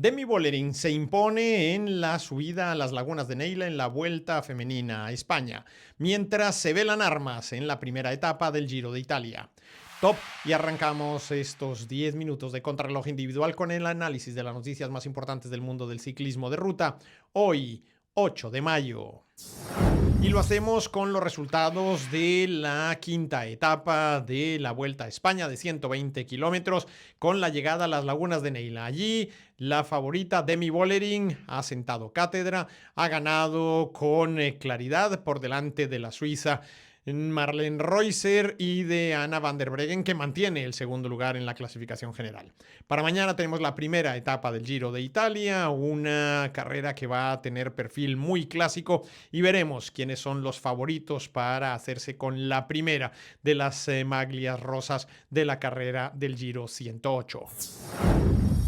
Demi Vollering se impone en la subida a las lagunas de Neila en la Vuelta Femenina a España, mientras se velan armas en la primera etapa del Giro de Italia. Top, y arrancamos estos 10 minutos de contrarreloj individual con el análisis de las noticias más importantes del mundo del ciclismo de ruta, hoy, 8 de mayo. Y lo hacemos con los resultados de la quinta etapa de la Vuelta a España de 120 kilómetros con la llegada a las lagunas de Neila. Allí la favorita Demi Vollering ha sentado cátedra, ha ganado con claridad por delante de la suiza Marlen Reusser y de Anna van der Breggen, que mantiene el segundo lugar en la clasificación general. Para mañana tenemos la primera etapa del Giro de Italia, una carrera que va a tener perfil muy clásico y veremos quiénes son los favoritos para hacerse con la primera de las maglias rosas de la carrera del Giro 108.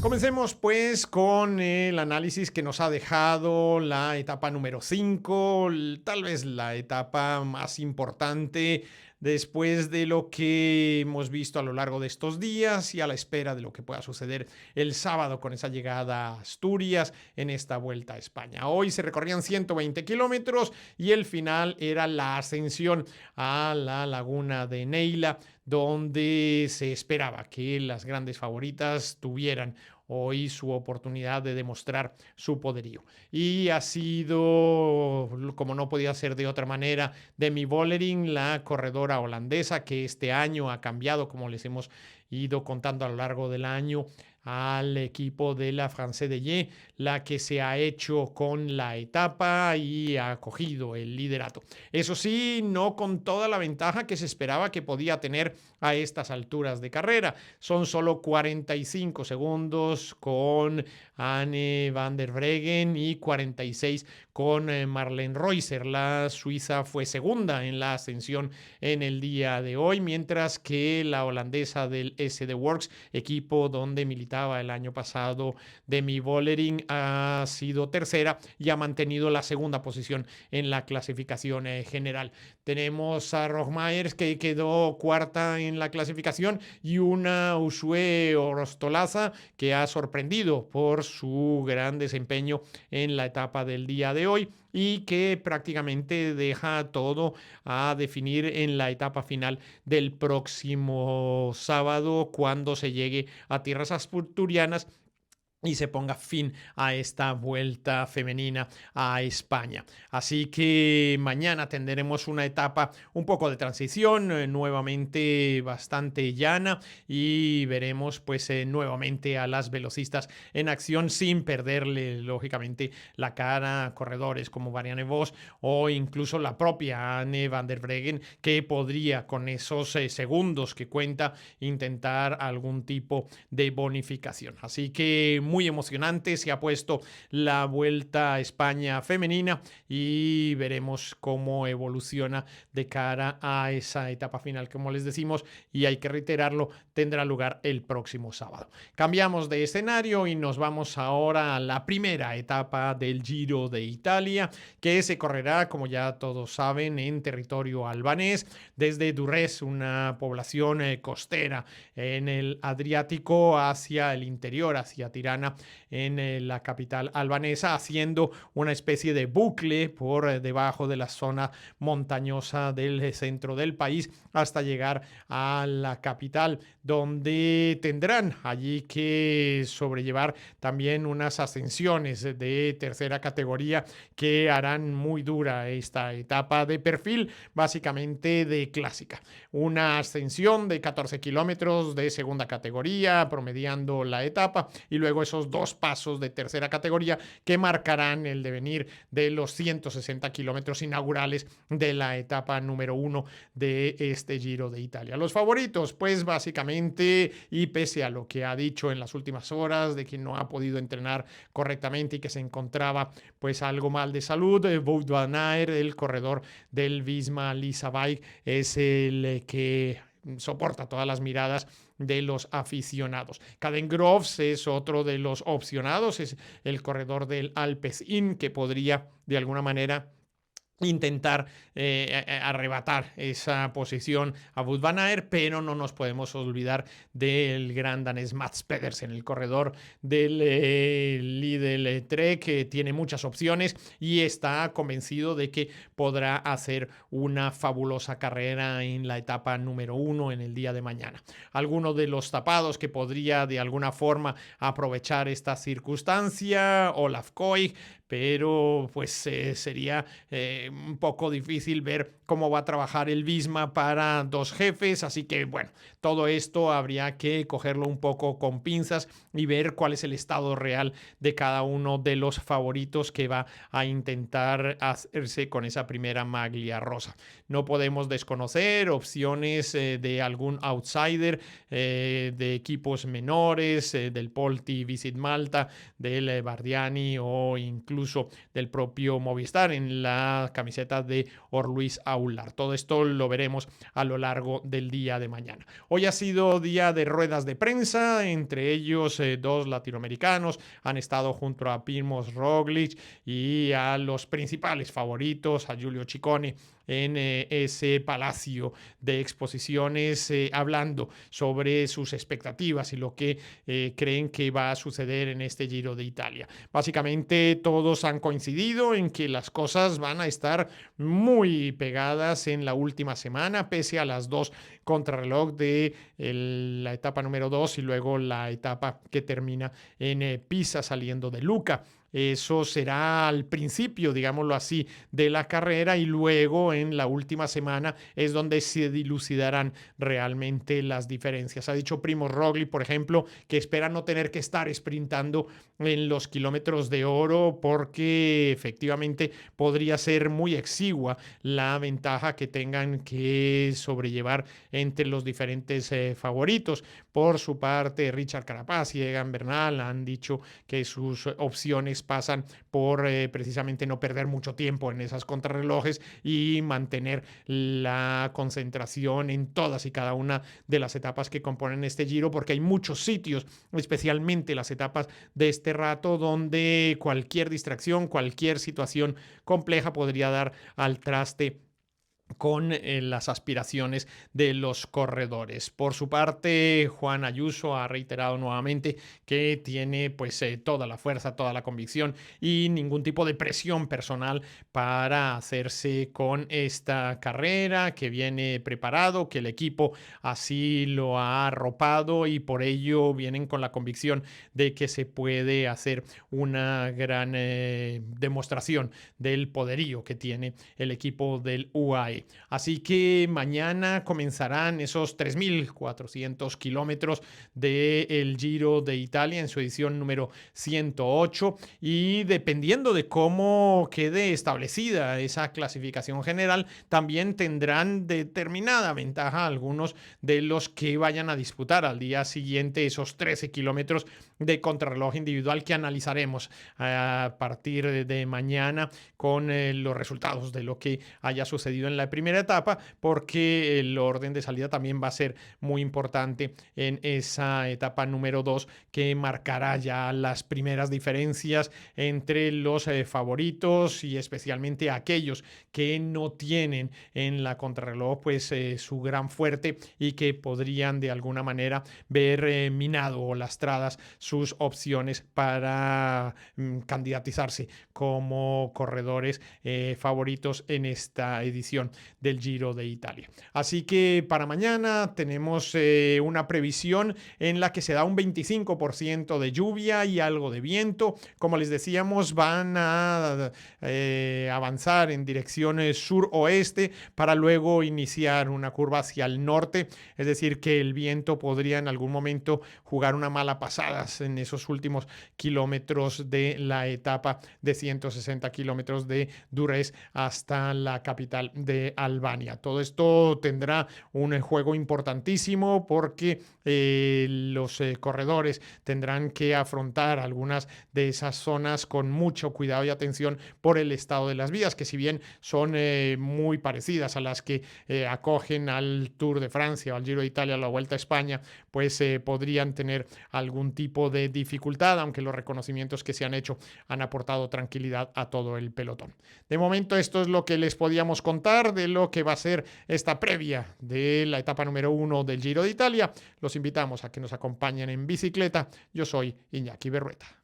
Comencemos pues con el análisis que nos ha dejado la etapa número 5, tal vez la etapa más importante después de lo que hemos visto a lo largo de estos días y a la espera de lo que pueda suceder el sábado con esa llegada a Asturias en esta Vuelta a España. Hoy se recorrían 120 kilómetros y el final era la ascensión a la laguna de Neila, donde se esperaba que las grandes favoritas tuvieran hoy su oportunidad de demostrar su poderío. Y ha sido, como no podía ser de otra manera, Demi Vollering, la corredora holandesa, que este año ha cambiado, como les hemos ido contando a lo largo del año, al equipo de la France de Ye, la que se ha hecho con la etapa y ha cogido el liderato. Eso sí, no con toda la ventaja que se esperaba que podía tener a estas alturas de carrera. Son solo 45 segundos con Anne van der Breggen y 46 con Marlen Reusser. La suiza fue segunda en la ascensión en el día de hoy, mientras que la holandesa del SD Works, equipo donde militaba el año pasado Demi Vollering, ha sido tercera y ha mantenido la segunda posición en la clasificación general. Tenemos a Rochmayers, que quedó cuarta en la clasificación, y una Ushue Orostolaza, que ha sorprendido por su gran desempeño en la etapa del día de hoy y que prácticamente deja todo a definir en la etapa final del próximo sábado, cuando se llegue a tierras asturianas y se ponga fin a esta vuelta femenina a España. Así que mañana tendremos una etapa un poco de transición, nuevamente bastante llana, y veremos pues nuevamente a las velocistas en acción sin perderle lógicamente la cara a corredores como Marianne Vos o incluso la propia Anne van der Breggen, que podría con esos segundos que cuenta intentar algún tipo de bonificación. Así que muy emocionante se ha puesto la Vuelta a España femenina y veremos cómo evoluciona de cara a esa etapa final, como les decimos, y hay que reiterarlo, tendrá lugar el próximo sábado. Cambiamos de escenario y nos vamos ahora a la primera etapa del Giro de Italia, que se correrá, como ya todos saben, en territorio albanés, desde Durrës, una población costera en el Adriático, hacia el interior, hacia Tirana, en la capital albanesa, haciendo una especie de bucle por debajo de la zona montañosa del centro del país hasta llegar a la capital, donde tendrán allí que sobrellevar también unas ascensiones de tercera categoría que harán muy dura esta etapa, de perfil básicamente de clásica. Una ascensión de 14 kilómetros de segunda categoría promediando la etapa, y luego esos dos pasos de tercera categoría que marcarán el devenir de los 160 kilómetros inaugurales de la etapa número 1 de este Giro de Italia. Los favoritos, pues básicamente, y pese a lo que ha dicho en las últimas horas de que no ha podido entrenar correctamente y que se encontraba pues algo mal de salud, Wout van Aert, el corredor del Visma Lease Bike, es el que soporta todas las miradas de los aficionados. Caden Groves es otro de los opcionados, es el corredor del Alpecin, que podría de alguna manera intentar arrebatar esa posición a Wout van Aert, pero no nos podemos olvidar del gran danés Mats Pedersen, el corredor del Lidl Trek, que tiene muchas opciones y está convencido de que podrá hacer una fabulosa carrera en la etapa número 1 en el día de mañana. Alguno de los tapados que podría de alguna forma aprovechar esta circunstancia, Olaf Koig, pero pues sería un poco difícil ver cómo va a trabajar el Visma para dos jefes, así que bueno, todo esto habría que cogerlo un poco con pinzas y ver cuál es el estado real de cada uno de los favoritos que va a intentar hacerse con esa primera maglia rosa. No podemos desconocer opciones de algún outsider, de equipos menores, del Polti Visit Malta, del Bardiani o incluso del propio Movistar en la camiseta de Orluis Aular. Todo esto lo veremos a lo largo del día de mañana. Hoy ha sido día de ruedas de prensa, entre ellos dos latinoamericanos han estado junto a Primož Roglič y a los principales favoritos, a Giulio Ciccone, en ese palacio de exposiciones, hablando sobre sus expectativas y lo que creen que va a suceder en este Giro de Italia. Básicamente todos han coincidido en que las cosas van a estar muy pegadas en la última semana, pese a las dos contrarreloj de la etapa número 2 y luego la etapa que termina en Pisa saliendo de Luca. Eso será al principio, digámoslo así, de la carrera y luego en la última semana es donde se dilucidarán realmente las diferencias. Ha dicho Primož Roglič, por ejemplo, que espera no tener que estar sprintando en los kilómetros de oro porque efectivamente podría ser muy exigua la ventaja que tengan que sobrellevar entre los diferentes favoritos. Por su parte, Richard Carapaz y Egan Bernal han dicho que sus opciones pasan por precisamente no perder mucho tiempo en esas contrarrelojes y mantener la concentración en todas y cada una de las etapas que componen este Giro, porque hay muchos sitios, especialmente las etapas de este rato, donde cualquier distracción, cualquier situación compleja podría dar al traste con las aspiraciones de los corredores. Por su parte, Juan Ayuso ha reiterado nuevamente que tiene pues toda la fuerza, toda la convicción y ningún tipo de presión personal para hacerse con esta carrera, que viene preparado, que el equipo así lo ha arropado y por ello vienen con la convicción de que se puede hacer una gran demostración del poderío que tiene el equipo del UAE. Así que mañana comenzarán esos 3.400 kilómetros del Giro de Italia en su edición número 108 y dependiendo de cómo quede establecida esa clasificación general, también tendrán determinada ventaja algunos de los que vayan a disputar al día siguiente esos 13 kilómetros de contrarreloj individual que analizaremos a partir de mañana con los resultados de lo que haya sucedido en la primera etapa, porque el orden de salida también va a ser muy importante en esa etapa número 2 que marcará ya las primeras diferencias entre los favoritos y especialmente aquellos que no tienen en la contrarreloj pues su gran fuerte y que podrían de alguna manera ver minado o lastradas sus opciones para candidatizarse como corredores favoritos en esta edición del Giro de Italia. Así que para mañana tenemos una previsión en la que se da un 25% de lluvia y algo de viento. Como les decíamos, van a avanzar en dirección sur-oeste para luego iniciar una curva hacia el norte, es decir, que el viento podría en algún momento jugar una mala pasada en esos últimos kilómetros de la etapa de 160 kilómetros de Durrës hasta la capital de Albania. Todo esto tendrá un juego importantísimo porque los corredores tendrán que afrontar algunas de esas zonas con mucho cuidado y atención por el estado de las vías, que si bien son muy parecidas a las que acogen al Tour de Francia o al Giro de Italia o la Vuelta a España, pues podrían tener algún tipo de dificultad, aunque los reconocimientos que se han hecho han aportado tranquilidad a todo el pelotón. De momento esto es lo que les podíamos contar de lo que va a ser esta previa de la etapa número 1 del Giro de Italia. Los invitamos a que nos acompañen en bicicleta. Yo soy Iñaki Berrueta.